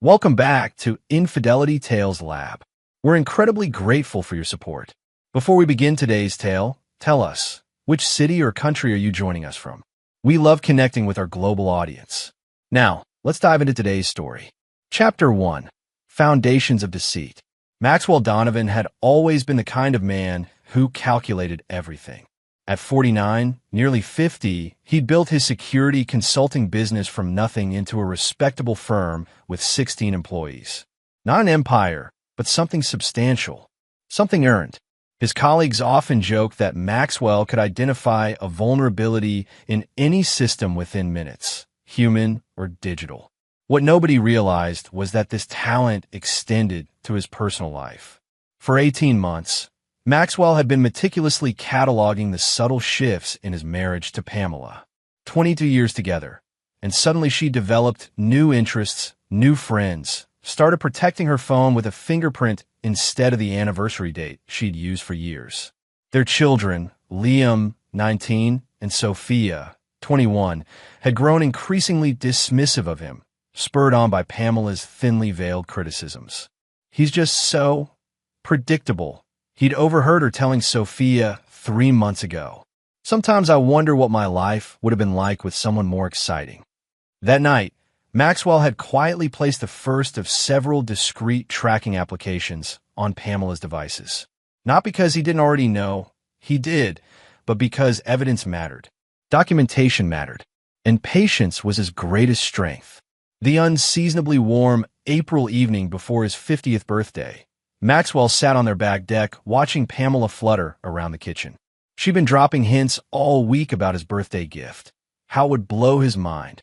Welcome back to Infidelity Tales Lab. We're incredibly grateful for your support. Before we begin today's tale, tell us, which city or country are you joining us from? We love connecting with our global audience. Now, let's dive into today's story. Chapter 1. Foundations of Deceit. Maxwell Donovan had always been the kind of man who calculated everything. At 49, nearly 50, he'd built his security consulting business from nothing into a respectable firm with 16 employees. Not an empire, but something substantial, something earned. His colleagues often joked that Maxwell could identify a vulnerability in any system within minutes, human or digital. What nobody realized was that this talent extended to his personal life. For 18 months, Maxwell had been meticulously cataloging the subtle shifts in his marriage to Pamela. 22 years together, and suddenly she developed new interests, new friends, started protecting her phone with a fingerprint instead of the anniversary date she'd used for years. Their children, Liam, 19, and Sophia, 21, had grown increasingly dismissive of him, spurred on by Pamela's thinly veiled criticisms. "He's just so predictable," he'd overheard her telling Sophia 3 months ago. "Sometimes I wonder what my life would have been like with someone more exciting." That night, Maxwell had quietly placed the first of several discreet tracking applications on Pamela's devices. Not because he didn't already know, he did, but because evidence mattered. Documentation mattered, and patience was his greatest strength. The unseasonably warm April evening before his 50th birthday, Maxwell sat on their back deck watching Pamela flutter around the kitchen. She'd been dropping hints all week about his birthday gift, how it would blow his mind.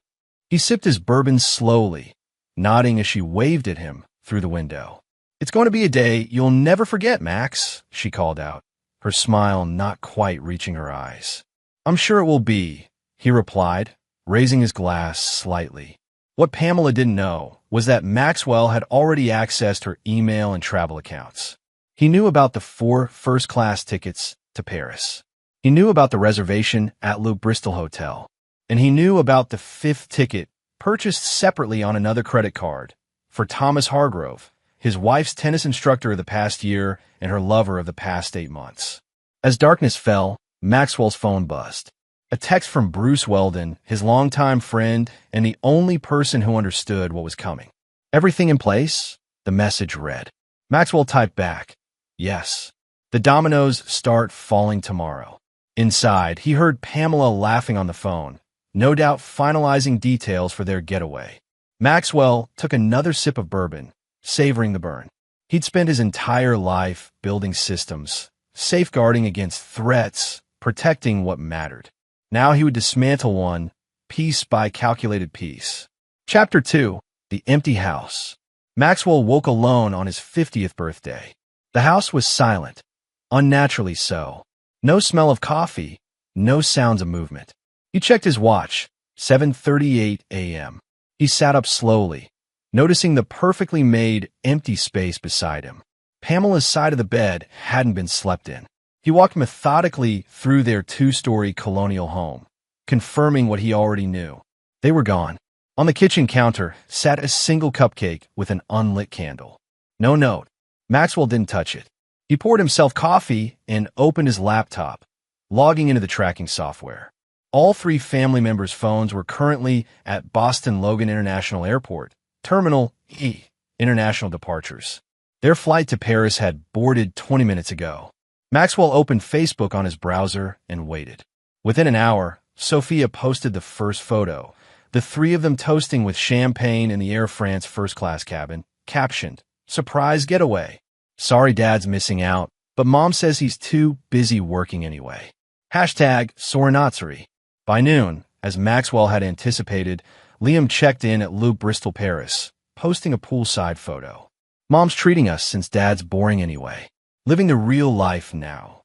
He sipped his bourbon slowly, nodding as she waved at him through the window. "It's going to be a day you'll never forget, Max," she called out, her smile not quite reaching her eyes. "I'm sure it will be," he replied, raising his glass slightly. What Pamela didn't know was that Maxwell had already accessed her email and travel accounts. He knew about the 4 first-class tickets to Paris. He knew about the reservation at Le Bristol Hotel. And he knew about the 5th ticket, purchased separately on another credit card, for Thomas Hargrove, his wife's tennis instructor of the past year and her lover of the past 8 months. As darkness fell, Maxwell's phone buzzed. A text from Bruce Weldon, his longtime friend and the only person who understood what was coming. "Everything in place?" the message read. Maxwell typed back, "Yes. The dominoes start falling tomorrow." Inside, he heard Pamela laughing on the phone, no doubt finalizing details for their getaway. Maxwell took another sip of bourbon, savoring the burn. He'd spent his entire life building systems, safeguarding against threats, protecting what mattered. Now he would dismantle one, piece by calculated piece. Chapter 2. The Empty House. Maxwell woke alone on his 50th birthday. The house was silent, unnaturally so. No smell of coffee, no sounds of movement. He checked his watch, 7:38 a.m. He sat up slowly, noticing the perfectly made, empty space beside him. Pamela's side of the bed hadn't been slept in. He walked methodically through their 2-story colonial home, confirming what he already knew. They were gone. On the kitchen counter sat a single cupcake with an unlit candle. No note. Maxwell didn't touch it. He poured himself coffee and opened his laptop, logging into the tracking software. All 3 family members' phones were currently at Boston Logan International Airport, Terminal E, international departures. Their flight to Paris had boarded 20 minutes ago. Maxwell opened Facebook on his browser and waited. Within an hour, Sophia posted the first photo, the 3 of them toasting with champagne in the Air France first-class cabin, captioned, "Surprise getaway. Sorry Dad's missing out, but Mom says he's too busy working anyway. #Sorinatsuri." By noon, as Maxwell had anticipated, Liam checked in at Le Bristol, Paris, posting a poolside photo. "Mom's treating us since Dad's boring anyway. Living the real life now."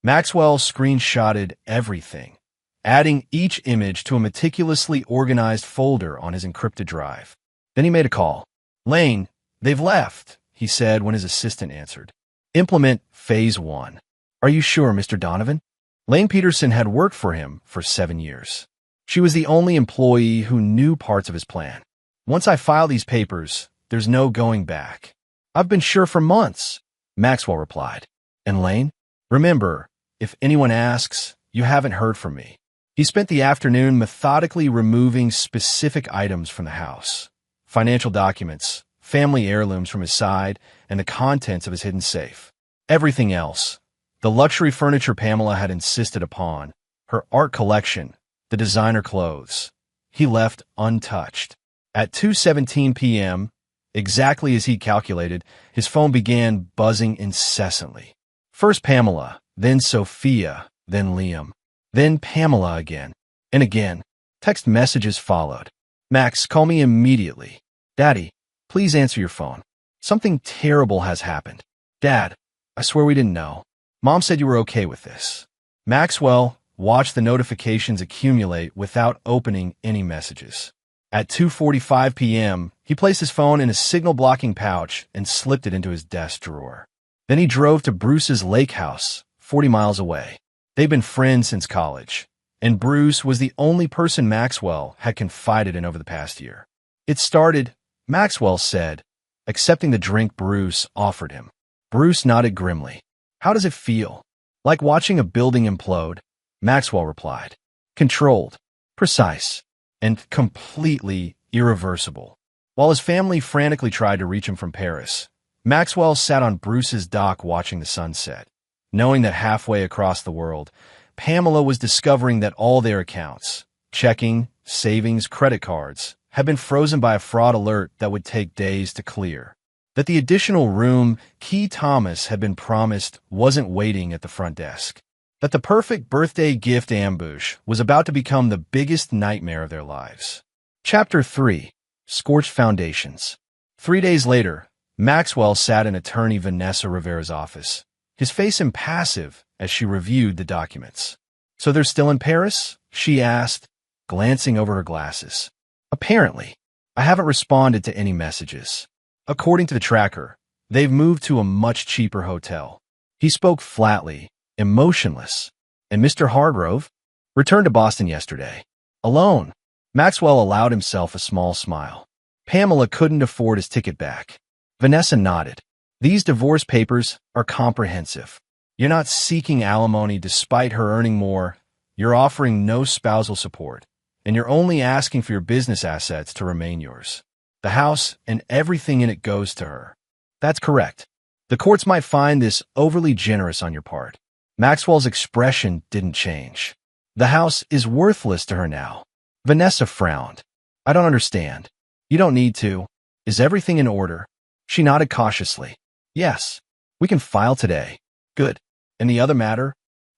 Maxwell screenshotted everything, adding each image to a meticulously organized folder on his encrypted drive. Then he made a call. "Lane, they've left," he said when his assistant answered. "Implement Phase 1. Are you sure, Mr. Donovan?" Lane Peterson had worked for him for 7 years. She was the only employee who knew parts of his plan. Once I file these papers, there's no going back. I've been sure for months, Maxwell replied. And Lane? Remember, if anyone asks, you haven't heard from me. He spent the afternoon methodically removing specific items from the house. Financial documents, family heirlooms from his side, and the contents of his hidden safe. Everything else, the luxury furniture Pamela had insisted upon, her art collection, the designer clothes, he left untouched. At 2:17 p.m., exactly as he calculated, his phone began buzzing incessantly. First Pamela, then Sophia, then Liam, then Pamela again, and again. Text messages followed. Max, call me immediately. Daddy, please answer your phone. Something terrible has happened. Dad, I swear we didn't know. Mom said you were okay with this. Maxwell watched the notifications accumulate without opening any messages. At 2:45 p.m., he placed his phone in a signal-blocking pouch and slipped it into his desk drawer. Then he drove to Bruce's lake house, 40 miles away. They'd been friends since college, and Bruce was the only person Maxwell had confided in over the past year. It started, Maxwell said, accepting the drink Bruce offered him. Bruce nodded grimly. How does it feel? Like watching a building implode, Maxwell replied. Controlled, precise, and completely irreversible. While his family frantically tried to reach him from Paris, Maxwell sat on Bruce's dock watching the sunset, knowing that halfway across the world, Pamela was discovering that all their accounts, checking, savings, credit cards, had been frozen by a fraud alert that would take days to clear. That the additional room Key Thomas had been promised wasn't waiting at the front desk. That the perfect birthday gift ambush was about to become the biggest nightmare of their lives. Chapter 3. Scorched Foundations. 3 days later, Maxwell sat in attorney Vanessa Rivera's office, his face impassive as she reviewed the documents. So they're still in Paris? She asked, glancing over her glasses. Apparently. I haven't responded to any messages. According to the tracker, they've moved to a much cheaper hotel. He spoke flatly, emotionless. And Mr. Hargrove returned to Boston yesterday. Alone. Maxwell allowed himself a small smile. Pamela couldn't afford his ticket back. Vanessa nodded. These divorce papers are comprehensive. You're not seeking alimony despite her earning more. You're offering no spousal support. And you're only asking for your business assets to remain yours. The house and everything in it goes to her. That's correct. The courts might find this overly generous on your part. Maxwell's expression didn't change. The house is worthless to her now. Vanessa frowned. I don't understand. You don't need to. Is everything in order? She nodded cautiously. Yes. We can file today. Good. And the other matter?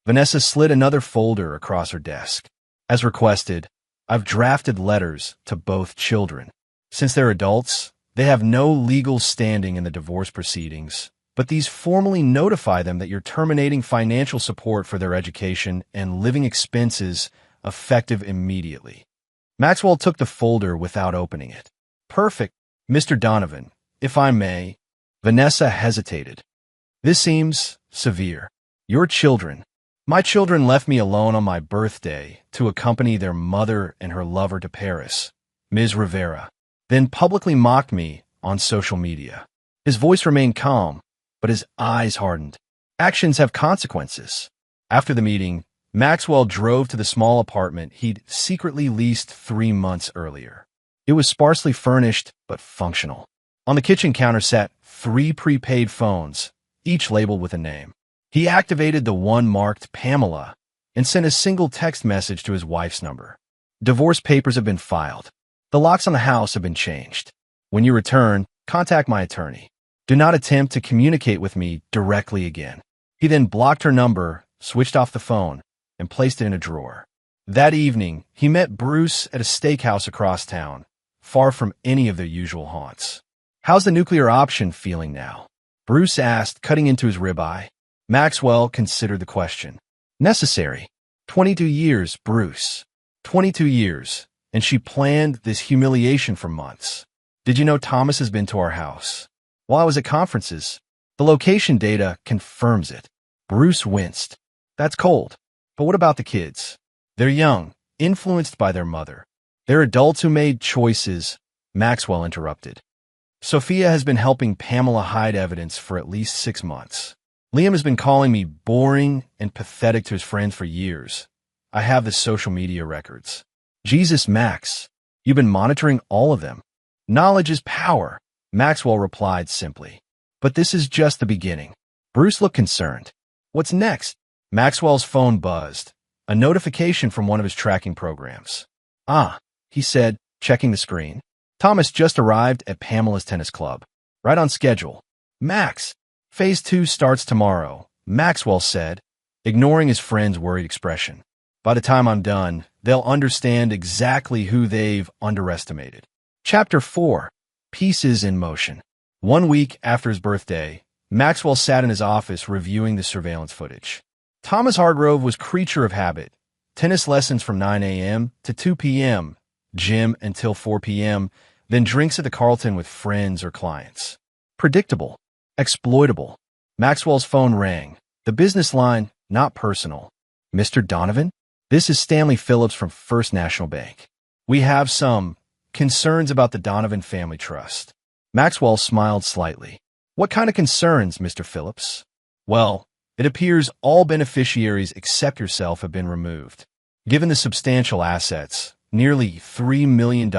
Vanessa slid another folder across her desk. As requested, I've drafted letters to both children. Since they're adults, they have no legal standing in the divorce proceedings, but these formally notify them that you're terminating financial support for their education and living expenses effective immediately. Maxwell took the folder without opening it. Perfect, Mr. Donovan, if I may. Vanessa hesitated. This seems severe. Your children. My children left me alone on my birthday to accompany their mother and her lover to Paris, Ms. Rivera, then publicly mocked me on social media. His voice remained calm, but his eyes hardened. Actions have consequences. After the meeting, Maxwell drove to the small apartment he'd secretly leased 3 months earlier. It was sparsely furnished, but functional. On the kitchen counter sat 3 prepaid phones, each labeled with a name. He activated the one marked Pamela and sent a single text message to his wife's number. Divorce papers have been filed. The locks on the house have been changed. When you return, contact my attorney. Do not attempt to communicate with me directly again. He then blocked her number, switched off the phone, and placed it in a drawer. That evening, he met Bruce at a steakhouse across town, far from any of their usual haunts. How's the nuclear option feeling now? Bruce asked, cutting into his ribeye. Maxwell considered the question. Necessary. 22 years, Bruce. 22 years, and she planned this humiliation for months. Did you know Thomas has been to our house? While I was at conferences, the location data confirms it. Bruce winced. That's cold. But what about the kids? They're young, influenced by their mother. They're adults who made choices Maxwell interrupted. Sophia has been helping Pamela hide evidence for at least 6 months. Liam has been calling me boring and pathetic to his friends for years. I have the social media records. Jesus, Max, you've been monitoring all of them. Knowledge is power, Maxwell replied simply. But this is just the beginning. Bruce looked concerned. What's next? Maxwell's phone buzzed. A notification from one of his tracking programs. Ah, he said, checking the screen. Thomas just arrived at Pamela's tennis club. Right on schedule. Max, Phase 2 starts tomorrow, Maxwell said, ignoring his friend's worried expression. By the time I'm done, they'll understand exactly who they've underestimated. Chapter 4. Pieces in Motion. 1 week after his birthday, Maxwell sat in his office reviewing the surveillance footage. Thomas Hargrove was creature of habit. Tennis lessons from 9 a.m. to 2 p.m., gym until 4 p.m., then drinks at the Carlton with friends or clients. Predictable. Exploitable. Maxwell's phone rang. The business line, not personal. Mr. Donovan? This is Stanley Phillips from First National Bank. We have some concerns about the Donovan Family Trust. Maxwell smiled slightly. What kind of concerns, Mr. Phillips? Well, it appears all beneficiaries except yourself have been removed. Given the substantial assets, nearly $3 million,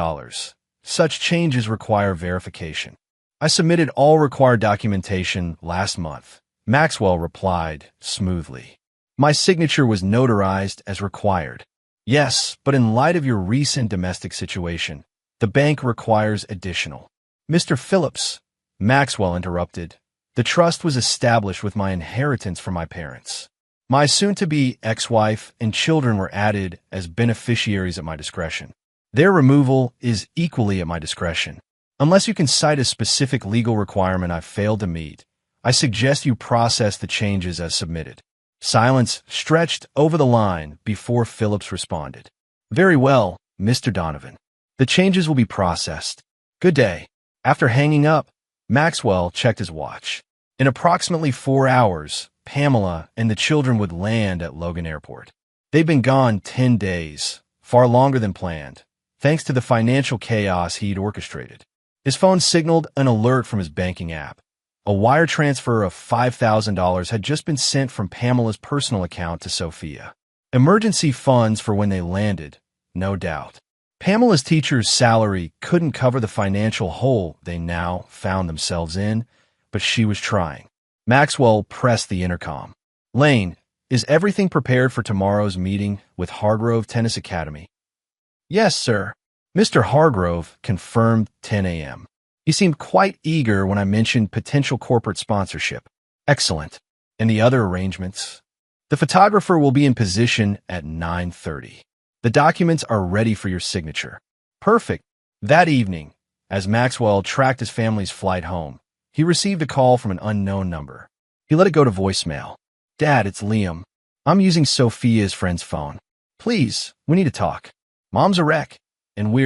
such changes require verification. I submitted all required documentation last month. Maxwell replied smoothly. My signature was notarized as required. Yes, but in light of your recent domestic situation, the bank requires additional. Mr. Phillips, Maxwell interrupted. The trust was established with my inheritance from my parents. My soon-to-be ex-wife and children were added as beneficiaries at my discretion. Their removal is equally at my discretion. Unless you can cite a specific legal requirement I've failed to meet, I suggest you process the changes as submitted. Silence stretched over the line before Phillips responded. Very well, Mr. Donovan. The changes will be processed. Good day. After hanging up, Maxwell checked his watch. In approximately 4 hours, Pamela and the children would land at Logan Airport. They'd been gone 10 days, far longer than planned, thanks to the financial chaos he'd orchestrated. His phone signaled an alert from his banking app. A wire transfer of $5,000 had just been sent from Pamela's personal account to Sophia. Emergency funds for when they landed, no doubt. Pamela's teacher's salary couldn't cover the financial hole they now found themselves in, but she was trying. Maxwell pressed the intercom. Lane, is everything prepared for tomorrow's meeting with Hargrove Tennis Academy? Yes, sir. Mr. Hargrove confirmed 10 a.m. He seemed quite eager when I mentioned potential corporate sponsorship. Excellent. And the other arrangements? The photographer will be in position at 9:30. The documents are ready for your signature. Perfect. That evening, as Maxwell tracked his family's flight home, he received a call from an unknown number. He let it go to voicemail. Dad, it's Liam. I'm using Sophia's friend's phone. Please, we need to talk. Mom's a wreck. And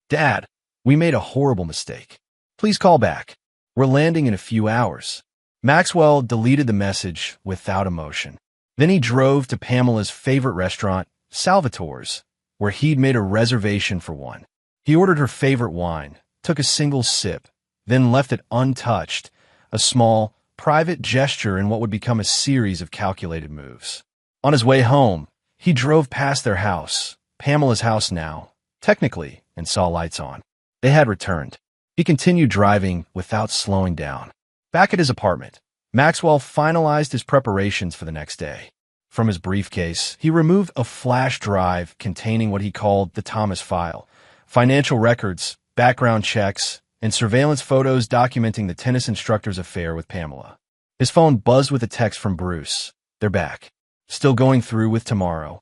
Dad, we made a horrible mistake. Please call back. We're landing in a few hours. Maxwell deleted the message without emotion. Then he drove to Pamela's favorite restaurant, Salvatore's, where he'd made a reservation for one. He ordered her favorite wine, took a single sip, then left it untouched, a small, private gesture in what would become a series of calculated moves. On his way home, he drove past their house, Pamela's house now, technically, and saw lights on. They had returned. He continued driving without slowing down. Back at his apartment, Maxwell finalized his preparations for the next day. From his briefcase, he removed a flash drive containing what he called the Thomas file, financial records, background checks, and surveillance photos documenting the tennis instructor's affair with Pamela. His phone buzzed with a text from Bruce. They're back. Still going through with tomorrow.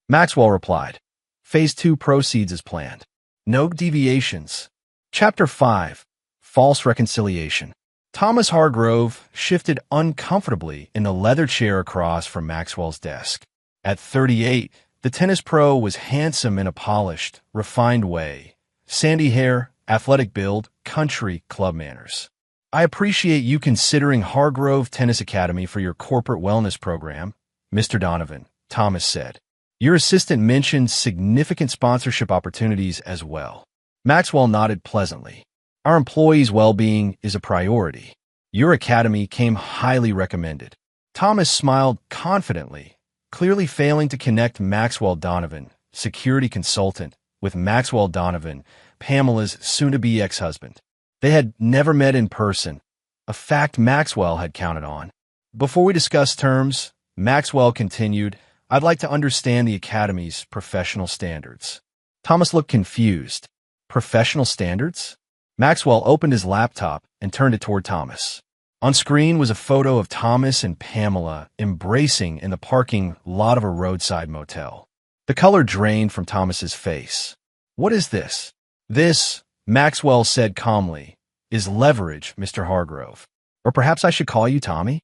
Maxwell replied. Phase 2 proceeds as planned. No deviations. Chapter 5. False Reconciliation. Thomas Hargrove shifted uncomfortably in the leather chair across from Maxwell's desk. At 38, the tennis pro was handsome in a polished, refined way. Sandy hair, athletic build, country club manners. I appreciate you considering Hargrove Tennis Academy for your corporate wellness program, Mr. Donovan, Thomas said. Your assistant mentioned significant sponsorship opportunities as well. Maxwell nodded pleasantly. Our employees' well-being is a priority. Your academy came highly recommended. Thomas smiled confidently, clearly failing to connect Maxwell Donovan, security consultant, with Maxwell Donovan, Pamela's soon-to-be ex-husband. They had never met in person, a fact Maxwell had counted on. Before we discuss terms, Maxwell continued, I'd like to understand the Academy's professional standards. Thomas looked confused. Professional standards? Maxwell opened his laptop and turned it toward Thomas. On screen was a photo of Thomas and Pamela embracing in the parking lot of a roadside motel. The color drained from Thomas's face. What is this? This, Maxwell said calmly, is leverage, Mr. Hargrove. Or perhaps I should call you Tommy?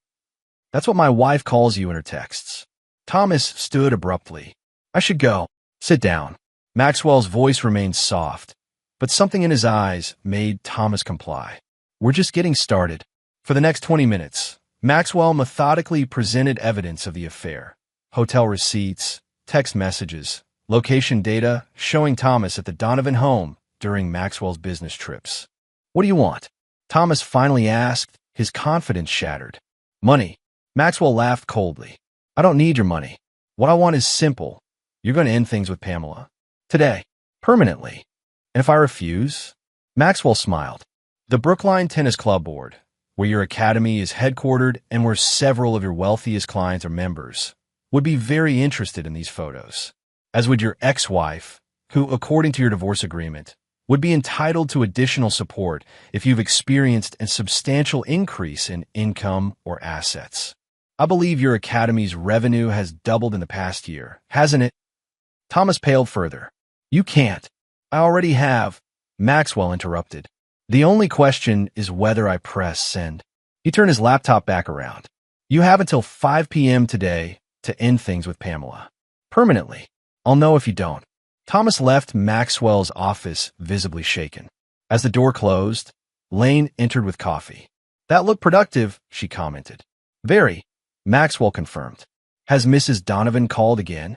That's what my wife calls you in her texts. Thomas stood abruptly. I should go. Sit down. Maxwell's voice remained soft, but something in his eyes made Thomas comply. We're just getting started. For the next 20 minutes, Maxwell methodically presented evidence of the affair. Hotel receipts, text messages, location data showing Thomas at the Donovan home during Maxwell's business trips. What do you want? Thomas finally asked, his confidence shattered. Money. Maxwell laughed coldly. I don't need your money. What I want is simple. You're going to end things with Pamela. Today. Permanently. And if I refuse? Maxwell smiled. The Brookline Tennis Club Board, where your academy is headquartered and where several of your wealthiest clients are members, would be very interested in these photos, as would your ex-wife, who, according to your divorce agreement, would be entitled to additional support if you've experienced a substantial increase in income or assets. I believe your academy's revenue has doubled in the past year, hasn't it? Thomas paled further. You can't. I already have. Maxwell interrupted. The only question is whether I press send. He turned his laptop back around. You have until 5 p.m. today to end things with Pamela. Permanently. I'll know if you don't. Thomas left Maxwell's office visibly shaken. As the door closed, Lane entered with coffee. That looked productive, she commented. Very. Maxwell confirmed. Has Mrs. Donovan called again?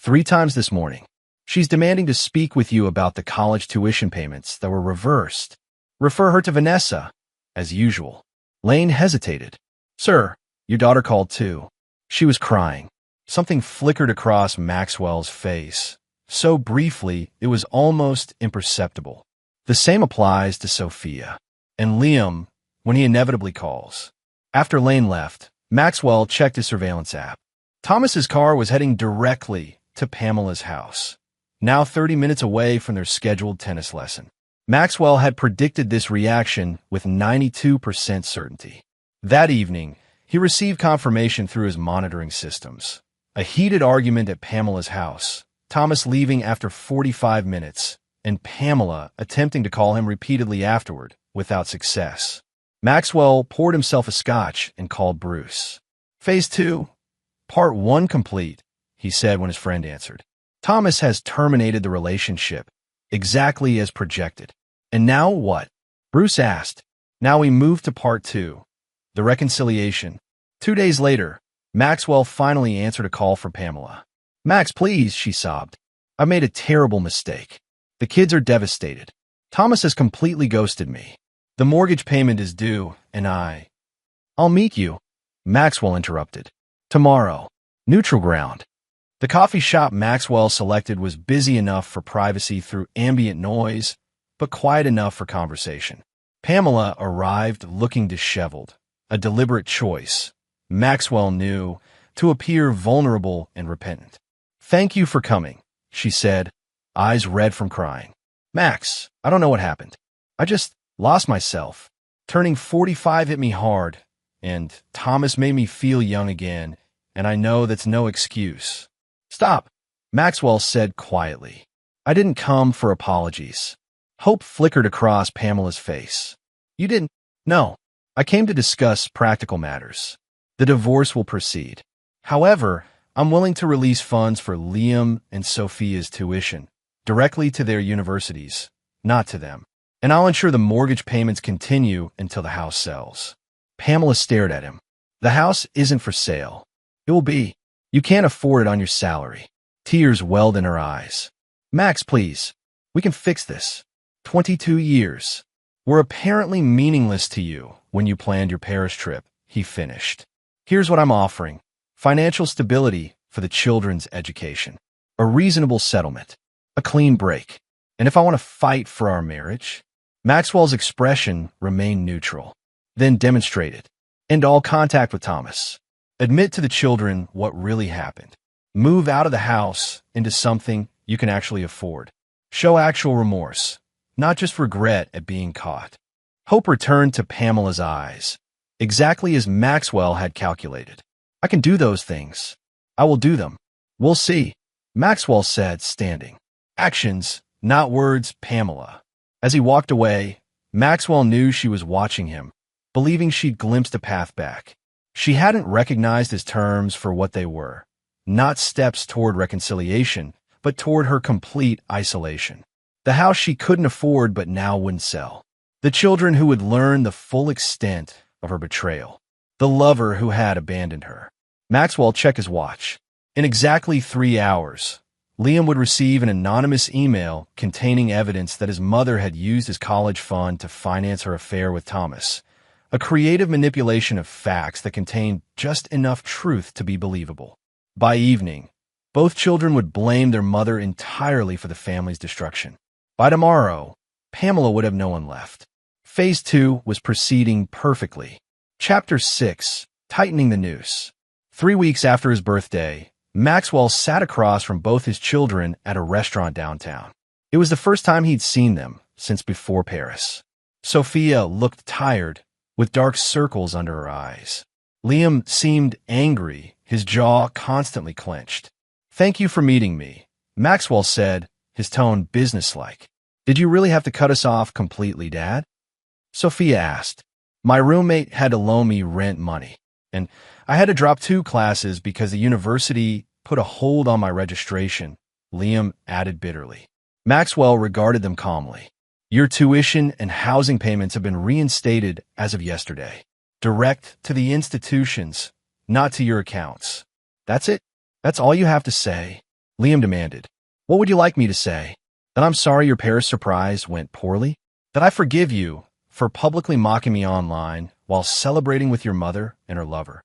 3 times this morning. She's demanding to speak with you about the college tuition payments that were reversed. Refer her to Vanessa, as usual. Lane hesitated. Sir, your daughter called too. She was crying. Something flickered across Maxwell's face. So briefly, it was almost imperceptible. The same applies to Sophia. And Liam, when he inevitably calls. After Lane left, Maxwell checked his surveillance app. Thomas's car was heading directly to Pamela's house, now 30 minutes away from their scheduled tennis lesson. Maxwell had predicted this reaction with 92% certainty. That evening, he received confirmation through his monitoring systems. A heated argument at Pamela's house, Thomas leaving after 45 minutes, and Pamela attempting to call him repeatedly afterward, without success. Maxwell poured himself a scotch and called Bruce. Phase 2. Part 1 complete, he said when his friend answered. Thomas has terminated the relationship, exactly as projected. And now what? Bruce asked. Now we move to Part 2. The reconciliation. 2 days later, Maxwell finally answered a call from Pamela. Max, please, she sobbed. I made a terrible mistake. The kids are devastated. Thomas has completely ghosted me. The mortgage payment is due, and I'll meet you. Maxwell interrupted. Tomorrow. Neutral ground. The coffee shop Maxwell selected was busy enough for privacy through ambient noise, but quiet enough for conversation. Pamela arrived looking disheveled, a deliberate choice, Maxwell knew, to appear vulnerable and repentant. Thank you for coming, she said, eyes red from crying. Max, I don't know what happened. I just lost myself. Turning 45 hit me hard, and Thomas made me feel young again, and I know that's no excuse. Stop, Maxwell said quietly. I didn't come for apologies. Hope flickered across Pamela's face. You didn't? No. I came to discuss practical matters. The divorce will proceed. However, I'm willing to release funds for Liam and Sophia's tuition, directly to their universities, not to them. And I'll ensure the mortgage payments continue until the house sells. Pamela stared at him. The house isn't for sale. It will be. You can't afford it on your salary. Tears welled in her eyes. Max, please. We can fix this. 22 years were apparently meaningless to you when you planned your Paris trip, he finished. Here's what I'm offering: financial stability for the children's education, a reasonable settlement, a clean break. And if I want to fight for our marriage? Maxwell's expression remained neutral, then demonstrated. End all contact with Thomas. Admit to the children what really happened. Move out of the house into something you can actually afford. Show actual remorse, not just regret at being caught. Hope returned to Pamela's eyes, exactly as Maxwell had calculated. I can do those things. I will do them. We'll see, Maxwell said, standing. Actions, not words, Pamela. As he walked away, Maxwell knew she was watching him, believing she'd glimpsed a path back. She hadn't recognized his terms for what they were, not steps toward reconciliation, but toward her complete isolation. The house she couldn't afford but now wouldn't sell. The children who would learn the full extent of her betrayal. The lover who had abandoned her. Maxwell checked his watch. In exactly 3 hours, Liam would receive an anonymous email containing evidence that his mother had used his college fund to finance her affair with Thomas, a creative manipulation of facts that contained just enough truth to be believable. By evening, both children would blame their mother entirely for the family's destruction. By tomorrow, Pamela would have no one left. Phase 2 was proceeding perfectly. Chapter 6, Tightening the Noose. 3 weeks after his birthday, Maxwell sat across from both his children at a restaurant downtown. It was the first time he'd seen them since before Paris. Sophia looked tired, with dark circles under her eyes. Liam seemed angry, his jaw constantly clenched. "Thank you for meeting me," Maxwell said, his tone businesslike. "Did you really have to cut us off completely, Dad?" Sophia asked. "My roommate had to loan me rent money, and I had to drop 2 classes because the university put a hold on my registration," Liam added bitterly. Maxwell regarded them calmly. "Your tuition and housing payments have been reinstated as of yesterday. Direct to the institutions, not to your accounts." "That's it? That's all you have to say?" Liam demanded. "What would you like me to say? That I'm sorry your Paris surprise went poorly? That I forgive you for publicly mocking me online while celebrating with your mother and her lover?"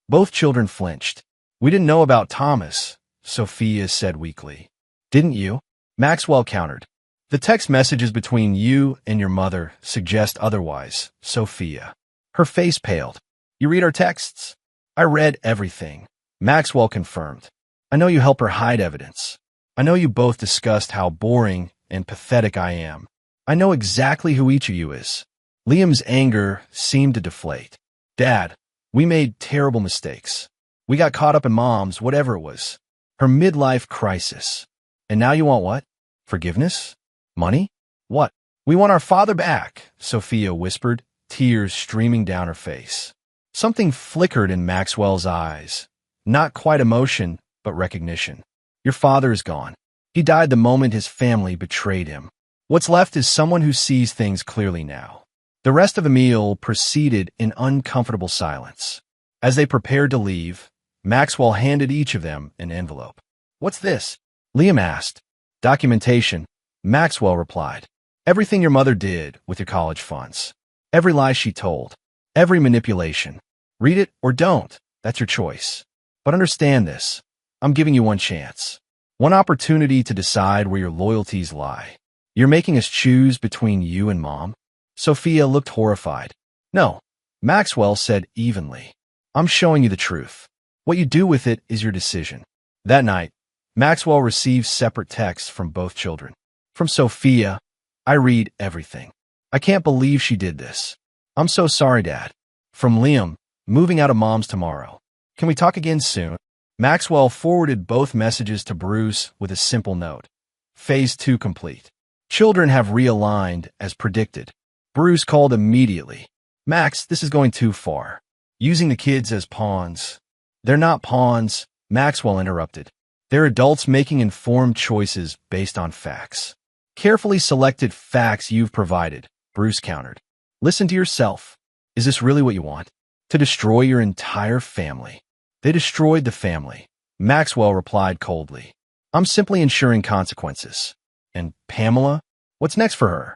Both children flinched. "We didn't know about Thomas," Sophia said weakly. "Didn't you?" Maxwell countered. "The text messages between you and your mother suggest otherwise, Sophia." Her face paled. "You read our texts?" "I read everything," Maxwell confirmed. "I know you help her hide evidence. I know you both discussed how boring and pathetic I am. I know exactly who each of you is." Liam's anger seemed to deflate. "Dad, we made terrible mistakes. We got caught up in Mom's, whatever it was, her midlife crisis. And now you want what? Forgiveness? Money? What?" "We want our father back," Sophia whispered, tears streaming down her face. Something flickered in Maxwell's eyes. Not quite emotion, but recognition. "Your father is gone. He died the moment his family betrayed him. What's left is someone who sees things clearly now." The rest of the meal proceeded in uncomfortable silence. As they prepared to leave, Maxwell handed each of them an envelope. "What's this?" Liam asked. "Documentation," Maxwell replied. "Everything your mother did with your college funds. Every lie she told. Every manipulation. Read it or don't. That's your choice. But understand this. I'm giving you one chance. One opportunity to decide where your loyalties lie. You're making us choose between you and Mom?" Sophia looked horrified. "No," Maxwell said evenly. "I'm showing you the truth. What you do with it is your decision." That night, Maxwell received separate texts from both children. From Sophia, "I read everything. I can't believe she did this. I'm so sorry, Dad." From Liam, "Moving out of Mom's tomorrow. Can we talk again soon?" Maxwell forwarded both messages to Bruce with a simple note. Phase 2 complete. Children have realigned as predicted. Bruce called immediately. "Max, this is going too far. Using the kids as pawns." "They're not pawns," Maxwell interrupted. "They're adults making informed choices based on facts." "Carefully selected facts you've provided," Bruce countered. "Listen to yourself. Is this really what you want? To destroy your entire family?" "They destroyed the family," Maxwell replied coldly. "I'm simply ensuring consequences." "And Pamela?" What's next for her?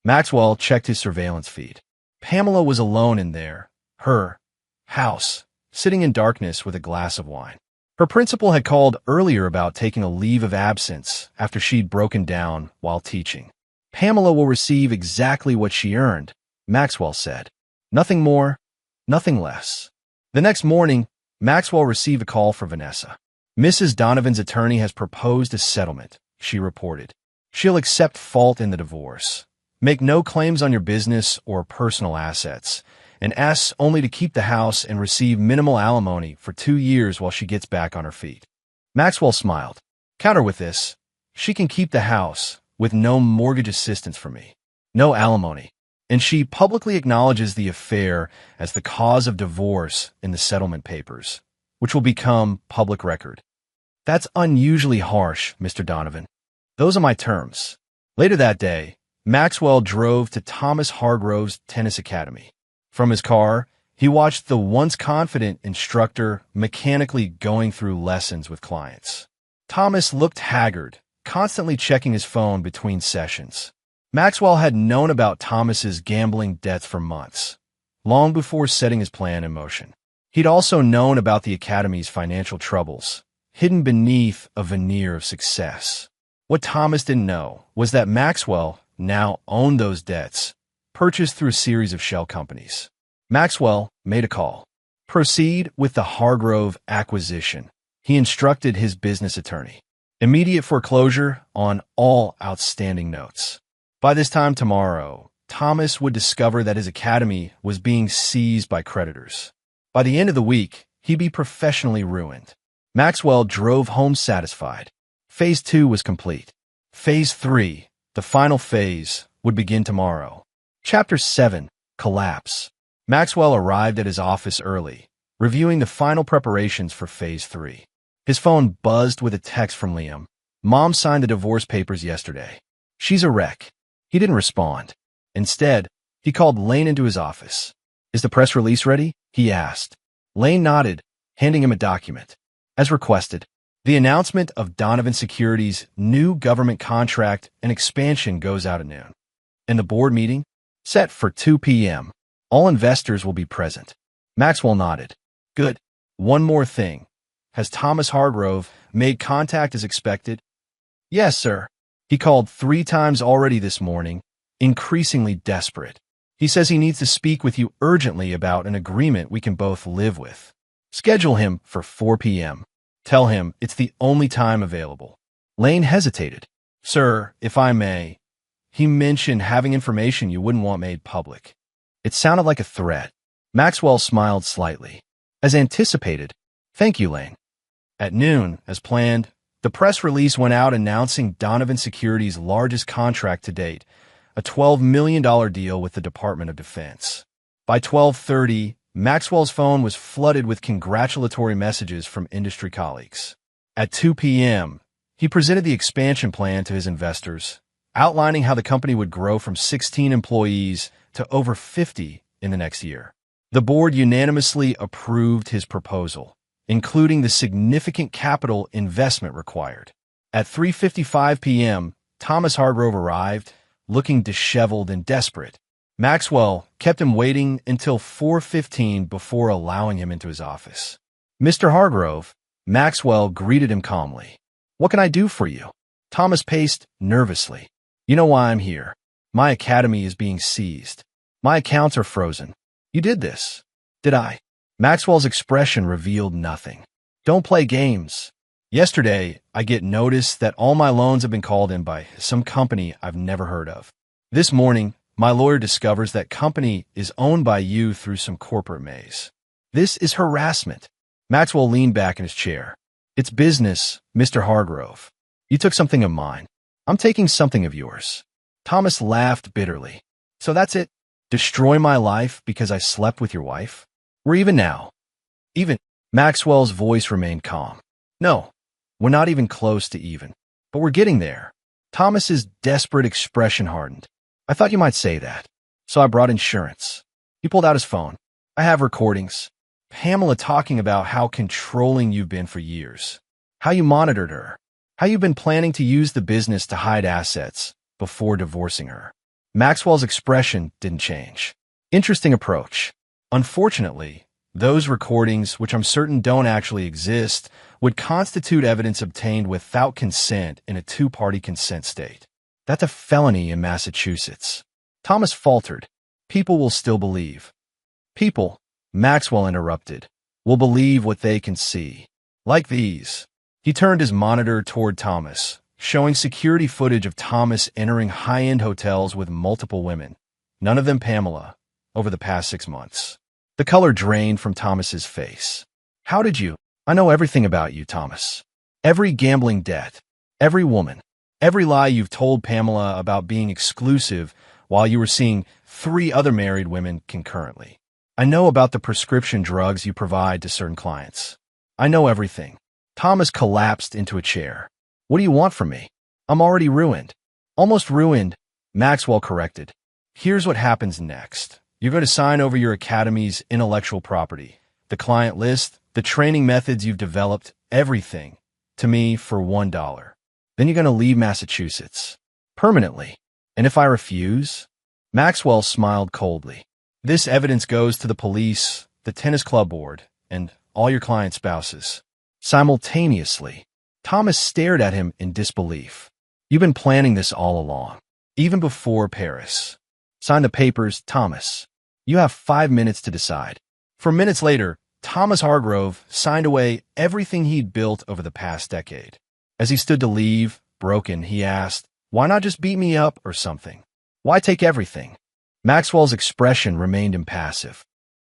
Maxwell checked his surveillance feed. Pamela was alone in her house, sitting in darkness with a glass of wine. Her principal had called earlier about taking a leave of absence after she'd broken down while teaching. Pamela will receive exactly what she earned, Maxwell said. Nothing more, nothing less. The next morning, Maxwell received a call from Vanessa. Mrs. Donovan's attorney has proposed a settlement, she reported. She'll accept fault in the divorce, make no claims on your business or personal assets, and asks only to keep the house and receive minimal alimony for 2 years while she gets back on her feet. Maxwell smiled. Counter with this, she can keep the house with no mortgage assistance from me, no alimony, and she publicly acknowledges the affair as the cause of divorce in the settlement papers, which will become public record. That's unusually harsh, Mr. Donovan. Those are my terms. Later that day, Maxwell drove to Thomas Hargrove's tennis academy. From his car, he watched the once confident instructor mechanically going through lessons with clients. Thomas looked haggard, constantly checking his phone between sessions. Maxwell had known about Thomas's gambling debts for months, long before setting his plan in motion. He'd also known about the academy's financial troubles, hidden beneath a veneer of success. What Thomas didn't know was that Maxwell now owned those debts, purchased through a series of shell companies. Maxwell made a call. Proceed with the Hargrove acquisition, he instructed his business attorney. Immediate foreclosure on all outstanding notes. By this time tomorrow, Thomas would discover that his academy was being seized by creditors. By the end of the week, he'd be professionally ruined. Maxwell drove home satisfied. Phase 2 was complete. Phase 3, the final phase, would begin tomorrow. Chapter 7, Collapse. Maxwell arrived at his office early, reviewing the final preparations for Phase 3. His phone buzzed with a text from Liam. Mom signed the divorce papers yesterday. She's a wreck. He didn't respond. Instead, he called Lane into his office. Is the press release ready? He asked. Lane nodded, handing him a document. As requested, the announcement of Donovan Securities' new government contract and expansion goes out at noon. And the board meeting? Set for 2 p.m. All investors will be present. Maxwell nodded. Good. One more thing. Has Thomas Hargrove made contact as expected? Yes, sir. He called 3 times already this morning, increasingly desperate. He says he needs to speak with you urgently about an agreement we can both live with. Schedule him for 4 p.m. Tell him it's the only time available. Lane hesitated. Sir, if I may, he mentioned having information you wouldn't want made public. It sounded like a threat. Maxwell smiled slightly. As anticipated, thank you, Lane. At noon, as planned, the press release went out announcing Donovan Securities' largest contract to date, a $12 million deal with the Department of Defense. By 12:30, Maxwell's phone was flooded with congratulatory messages from industry colleagues. At 2 p.m., he presented the expansion plan to his investors, outlining how the company would grow from 16 employees to over 50 in the next year. The board unanimously approved his proposal, including the significant capital investment required. At 3:55 p.m., Thomas Hargrove arrived, looking disheveled and desperate. Maxwell kept him waiting until 4:15 before allowing him into his office. Mr. Hargrove, Maxwell greeted him calmly. What can I do for you? Thomas paced nervously. You know why I'm here. My academy is being seized. My accounts are frozen. You did this. Did I? Maxwell's expression revealed nothing. Don't play games. Yesterday, I get notice that all my loans have been called in by some company I've never heard of. This morning, my lawyer discovers that company is owned by you through some corporate maze. This is harassment. Maxwell leaned back in his chair. It's business, Mr. Hargrove. You took something of mine. I'm taking something of yours. Thomas laughed bitterly. So that's it? Destroy my life because I slept with your wife? We're even now. Even. Maxwell's voice remained calm. No, we're not even close to even. But we're getting there. Thomas's desperate expression hardened. I thought you might say that. So I brought insurance. He pulled out his phone. I have recordings. Pamela talking about how controlling you've been for years. How you monitored her. How you've been planning to use the business to hide assets, before divorcing her. Maxwell's expression didn't change. Interesting approach. Unfortunately, those recordings, which I'm certain don't actually exist, would constitute evidence obtained without consent in a two-party consent state. That's a felony in Massachusetts. Thomas faltered. People will still believe. People, Maxwell interrupted, will believe what they can see. Like these. He turned his monitor toward Thomas, showing security footage of Thomas entering high-end hotels with multiple women, none of them Pamela, over the past 6 months. The color drained from Thomas's face. How did you? I know everything about you, Thomas. Every gambling debt, every woman, every lie you've told Pamela about being exclusive while you were seeing 3 other married women concurrently. I know about the prescription drugs you provide to certain clients. I know everything. Thomas collapsed into a chair. What do you want from me? I'm already ruined. Almost ruined, Maxwell corrected. Here's what happens next. You're going to sign over your academy's intellectual property, the client list, the training methods you've developed, everything, to me for $1. Then you're going to leave Massachusetts. Permanently. And if I refuse? Maxwell smiled coldly. This evidence goes to the police, the tennis club board, and all your client spouses. Simultaneously, Thomas stared at him in disbelief. You've been planning this all along, even before Paris. Sign the papers, Thomas. You have 5 minutes to decide. 4 minutes later, Thomas Hargrove signed away everything he'd built over the past decade. As he stood to leave, broken, he asked, why not just beat me up or something? Why take everything? Maxwell's expression remained impassive.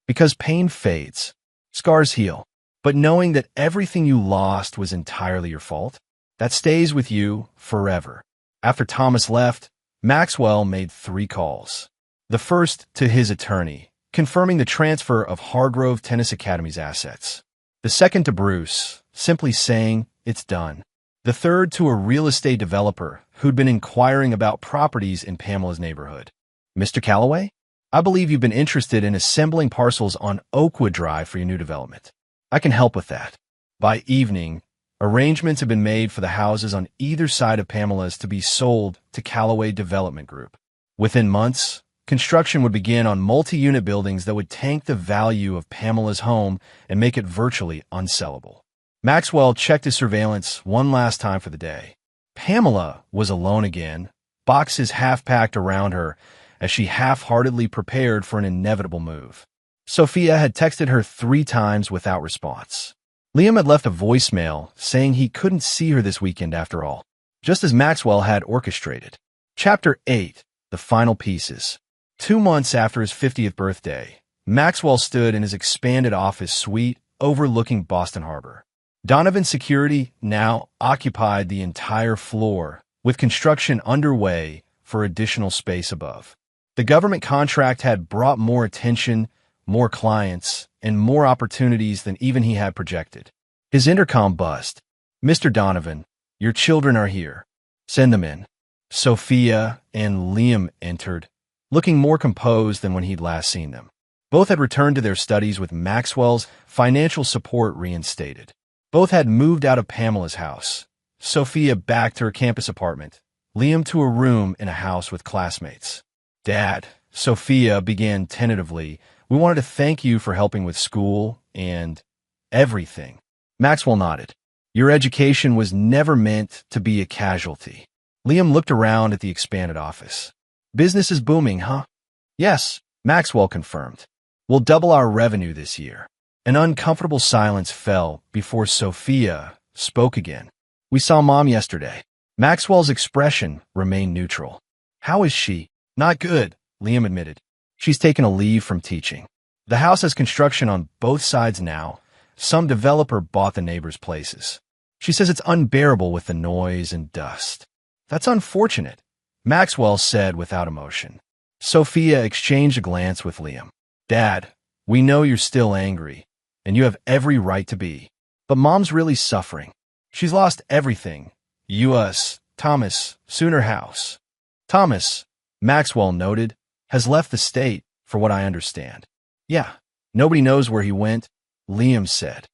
Because pain fades, scars heal. But knowing that everything you lost was entirely your fault, that stays with you forever. After Thomas left, Maxwell made 3 calls. The first to his attorney, confirming the transfer of Hargrove Tennis Academy's assets. The second to Bruce, simply saying, it's done. The third to a real estate developer who'd been inquiring about properties in Pamela's neighborhood. Mr. Calloway, I believe you've been interested in assembling parcels on Oakwood Drive for your new development. I can help with that. By evening, arrangements have been made for the houses on either side of Pamela's to be sold to Calloway Development Group. Within months, construction would begin on multi-unit buildings that would tank the value of Pamela's home and make it virtually unsellable. Maxwell checked his surveillance one last time for the day. Pamela was alone again, boxes half-packed around her as she half-heartedly prepared for an inevitable move. Sophia had texted her 3 times without response. Liam had left a voicemail saying he couldn't see her this weekend after all, just as Maxwell had orchestrated. Chapter 8, The Final Pieces. 2 months after his 50th birthday, Maxwell stood in his expanded office suite overlooking Boston Harbor. Donovan Security now occupied the entire floor, with construction underway for additional space above. The government contract had brought more attention, more clients, and more opportunities than even he had projected. His intercom buzzed. Mr. Donovan, your children are here. Send them in. Sophia and Liam entered, looking more composed than when he'd last seen them. Both had returned to their studies with Maxwell's financial support reinstated. Both had moved out of Pamela's house. Sophia back to her campus apartment, Liam to a room in a house with classmates. Dad, Sophia began tentatively, we wanted to thank you for helping with school and everything. Maxwell nodded. Your education was never meant to be a casualty. Liam looked around at the expanded office. Business is booming, huh? Yes, Maxwell confirmed. We'll double our revenue this year. An uncomfortable silence fell before Sophia spoke again. We saw Mom yesterday. Maxwell's expression remained neutral. How is she? Not good, Liam admitted. She's taken a leave from teaching. The house has construction on both sides now. Some developer bought the neighbors' places. She says it's unbearable with the noise and dust. That's unfortunate, Maxwell said without emotion. Sophia exchanged a glance with Liam. Dad, we know you're still angry, and you have every right to be. But Mom's really suffering. She's lost everything. Us, Thomas, Sooner House. Thomas, Maxwell noted, has left the state, for what I understand. Yeah, nobody knows where he went, Liam said.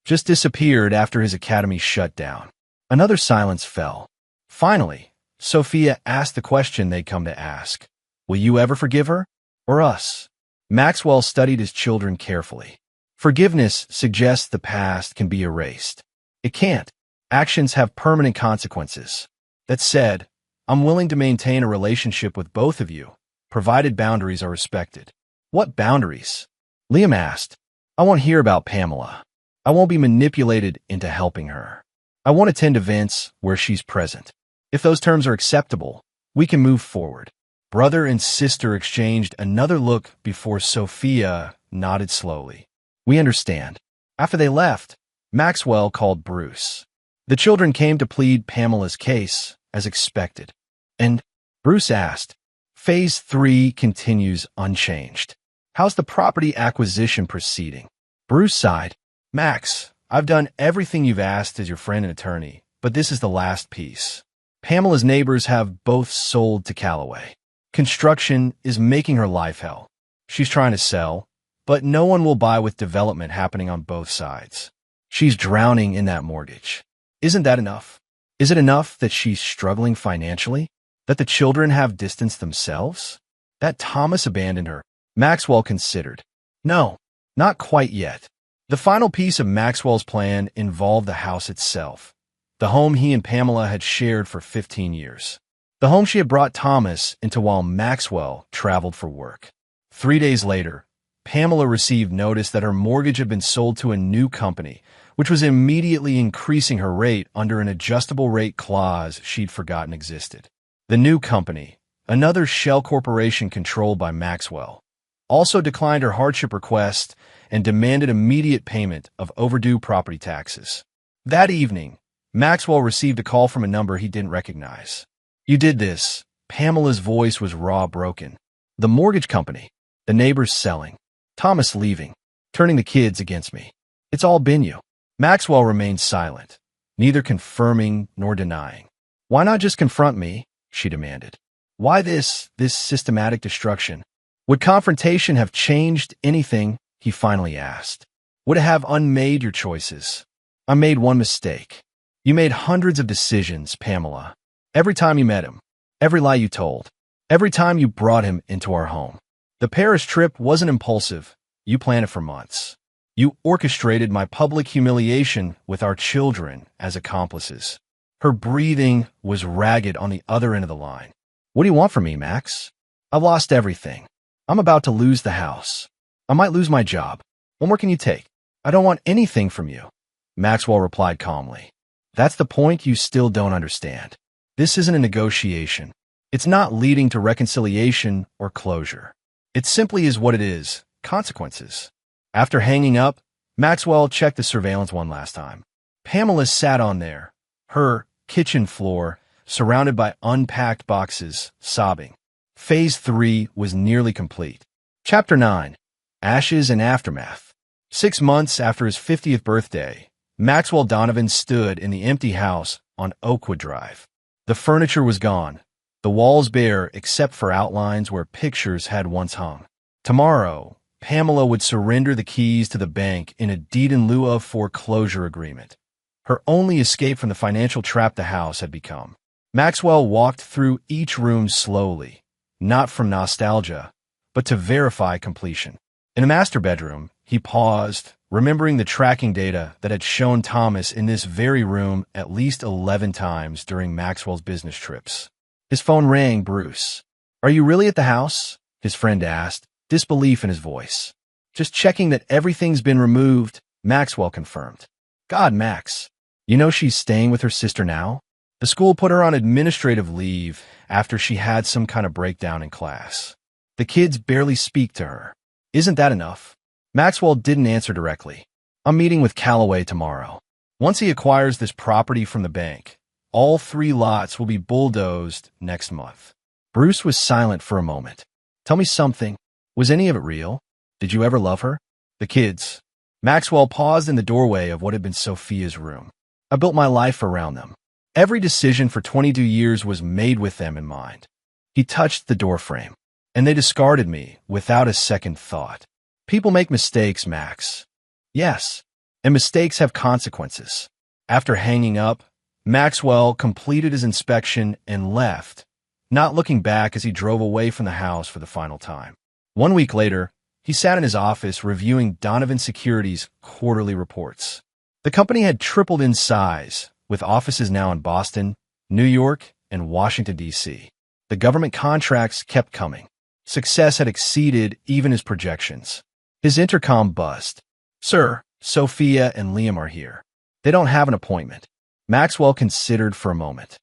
Just disappeared after his academy shut down. Another silence fell. Finally, Sophia asked the question they'd come to ask. Will you ever forgive her? Or us? Maxwell studied his children carefully. Forgiveness suggests the past can be erased. It can't. Actions have permanent consequences. That said, I'm willing to maintain a relationship with both of you, provided boundaries are respected. What boundaries? Liam asked. I won't hear about Pamela. I won't be manipulated into helping her. I won't attend events where she's present. If those terms are acceptable, we can move forward. Brother and sister exchanged another look before Sophia nodded slowly. We understand. After they left, Maxwell called Bruce. The children came to plead Pamela's case, as expected. And Bruce asked, Phase 3 continues unchanged. How's the property acquisition proceeding? Bruce sighed. Max, I've done everything you've asked as your friend and attorney, but this is the last piece. Pamela's neighbors have both sold to Callaway. Construction is making her life hell. She's trying to sell, but no one will buy with development happening on both sides. She's drowning in that mortgage. Isn't that enough? Is it enough that she's struggling financially? That the children have distanced themselves? That Thomas abandoned her? Maxwell considered. No, not quite yet. The final piece of Maxwell's plan involved the house itself. The home he and Pamela had shared for 15 years. The home she had brought Thomas into while Maxwell traveled for work. 3 days later, Pamela received notice that her mortgage had been sold to a new company, which was immediately increasing her rate under an adjustable rate clause she'd forgotten existed. The new company, another shell corporation controlled by Maxwell, also declined her hardship request and demanded immediate payment of overdue property taxes. That evening, Maxwell received a call from a number he didn't recognize. You did this. Pamela's voice was raw broken. The mortgage company, the neighbors selling, Thomas leaving, turning the kids against me. It's all been you. Maxwell remained silent, neither confirming nor denying. Why not just confront me? She demanded. Why this systematic destruction? Would confrontation have changed anything? He finally asked. Would it have unmade your choices? I made one mistake. You made hundreds of decisions, Pamela. Every time you met him, every lie you told, every time you brought him into our home. The Paris trip wasn't impulsive. You planned it for months. You orchestrated my public humiliation with our children as accomplices. Her breathing was ragged on the other end of the line. What do you want from me, Max? I've lost everything. I'm about to lose the house. I might lose my job. What more can you take? I don't want anything from you. Maxwell replied calmly. That's the point you still don't understand. This isn't a negotiation. It's not leading to reconciliation or closure. It simply is what it is, consequences. After hanging up, Maxwell checked the surveillance one last time. Pamela sat on there, her kitchen floor, surrounded by unpacked boxes, sobbing. Phase 3 was nearly complete. Chapter 9. Ashes and Aftermath. 6 months after his 50th birthday, Maxwell Donovan stood in the empty house on Oakwood Drive. The furniture was gone, the walls bare except for outlines where pictures had once hung. Tomorrow, Pamela would surrender the keys to the bank in a deed in lieu of foreclosure agreement. Her only escape from the financial trap the house had become. Maxwell walked through each room slowly, not from nostalgia, but to verify completion. In the master bedroom, he paused, remembering the tracking data that had shown Thomas in this very room at least 11 times during Maxwell's business trips. His phone rang. Bruce. Are you really at the house? His friend asked, disbelief in his voice. Just checking that everything's been removed, Maxwell confirmed. God, Max. You know she's staying with her sister now? The school put her on administrative leave after she had some kind of breakdown in class. The kids barely speak to her. Isn't that enough? Maxwell didn't answer directly. I'm meeting with Callaway tomorrow. Once he acquires this property from the bank, all 3 lots will be bulldozed next month. Bruce was silent for a moment. Tell me something. Was any of it real? Did you ever love her? The kids. Maxwell paused in the doorway of what had been Sophia's room. I built my life around them. Every decision for 22 years was made with them in mind. He touched the doorframe, and they discarded me without a second thought. People make mistakes, Max. Yes, and mistakes have consequences. After hanging up, Maxwell completed his inspection and left, not looking back as he drove away from the house for the final time. 1 week later, he sat in his office reviewing Donovan Securities' quarterly reports. The company had tripled in size, with offices now in Boston, New York, and Washington, D.C. The government contracts kept coming. Success had exceeded even his projections. His intercom buzzed. "Sir, Sophia and Liam are here. They don't have an appointment." Maxwell considered for a moment.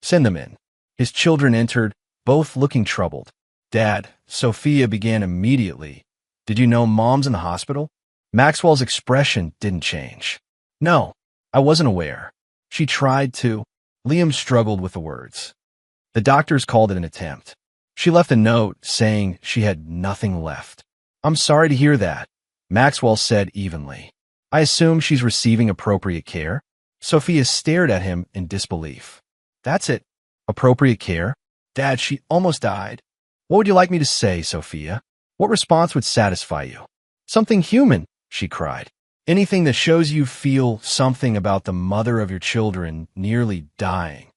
"Send them in." His children entered, both looking troubled. "Dad," Sophia began immediately. "Did you know Mom's in the hospital?" Maxwell's expression didn't change. "No, I wasn't aware." She tried to. Liam struggled with the words. The doctors called it an attempt. She left a note saying she had nothing left. "I'm sorry to hear that," Maxwell said evenly. "I assume she's receiving appropriate care?" Sophia stared at him in disbelief. "That's it. Appropriate care? Dad, she almost died." "What would you like me to say, Sophia? What response would satisfy you?" "Something human," she cried. "Anything that shows you feel something about the mother of your children nearly dying."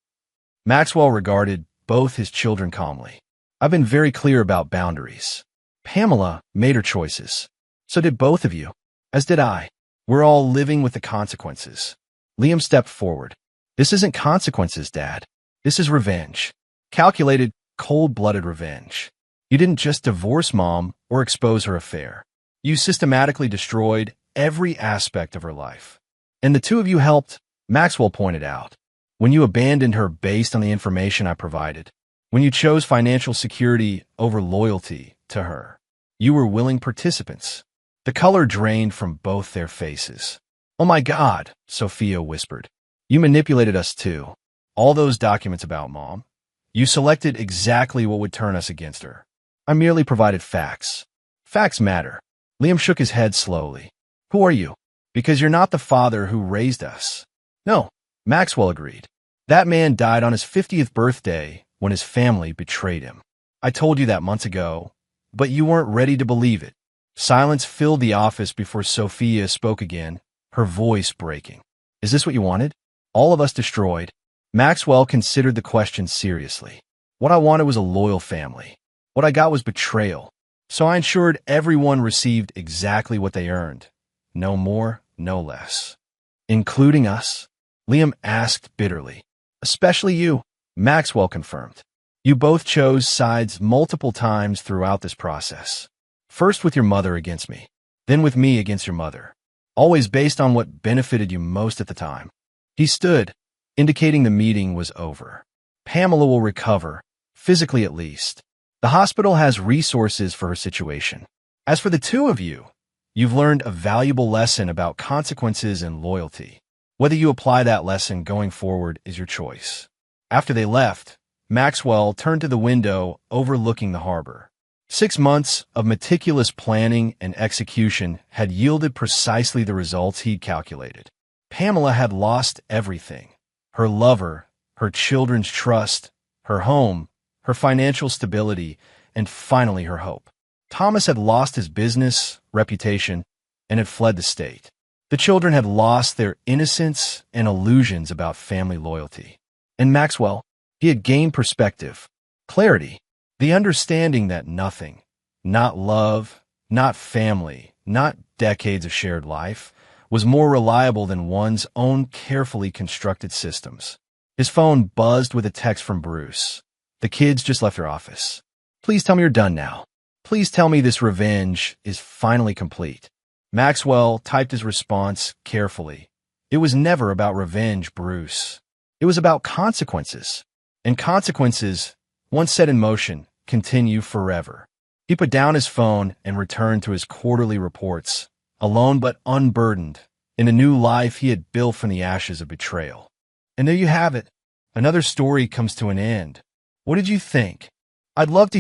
Maxwell regarded both his children calmly. "I've been very clear about boundaries. Pamela made her choices. So did both of you, as did I. We're all living with the consequences." Liam stepped forward. "This isn't consequences, Dad. This is revenge. Calculated, cold-blooded revenge. You didn't just divorce Mom or expose her affair. You systematically destroyed every aspect of her life. And the two of you helped," Maxwell pointed out, "when you abandoned her based on the information I provided. When you chose financial security over loyalty to her. You were willing participants." The color drained from both their faces. "Oh my God," Sophia whispered. "You manipulated us too. All those documents about Mom. You selected exactly what would turn us against her. I merely provided facts. Facts matter." Liam shook his head slowly. "Who are you?" "Because you're not the father who raised us." "No," Maxwell agreed. "That man died on his 50th birthday when his family betrayed him. I told you that months ago, but you weren't ready to believe it." Silence filled the office before Sophia spoke again, her voice breaking. "Is this what you wanted? All of us destroyed?" Maxwell considered the question seriously. "What I wanted was a loyal family. What I got was betrayal. So I ensured everyone received exactly what they earned. No more, no less." "Including us?" Liam asked bitterly. "Especially you," Maxwell confirmed. "You both chose sides multiple times throughout this process. First with your mother against me, then with me against your mother. Always based on what benefited you most at the time." He stood, indicating the meeting was over. "Pamela will recover, physically at least. The hospital has resources for her situation. As for the two of you, you've learned a valuable lesson about consequences and loyalty. Whether you apply that lesson going forward is your choice." After they left, Maxwell turned to the window overlooking the harbor. 6 months of meticulous planning and execution had yielded precisely the results he'd calculated. Pamela had lost everything: her lover, her children's trust, her home, her financial stability, and finally her hope. Thomas had lost his business, reputation, and had fled the state. The children had lost their innocence and illusions about family loyalty. And Maxwell, he had gained perspective, clarity, the understanding that nothing, not love, not family, not decades of shared life, was more reliable than one's own carefully constructed systems. His phone buzzed with a text from Bruce. "The kids just left their office. Please tell me you're done now. Please tell me this revenge is finally complete." Maxwell typed his response carefully. "It was never about revenge, Bruce. It was about consequences. And consequences, once set in motion, continue forever." He put down his phone and returned to his quarterly reports, alone but unburdened, in a new life he had built from the ashes of betrayal. And there you have it. Another story comes to an end. What did you think? I'd love to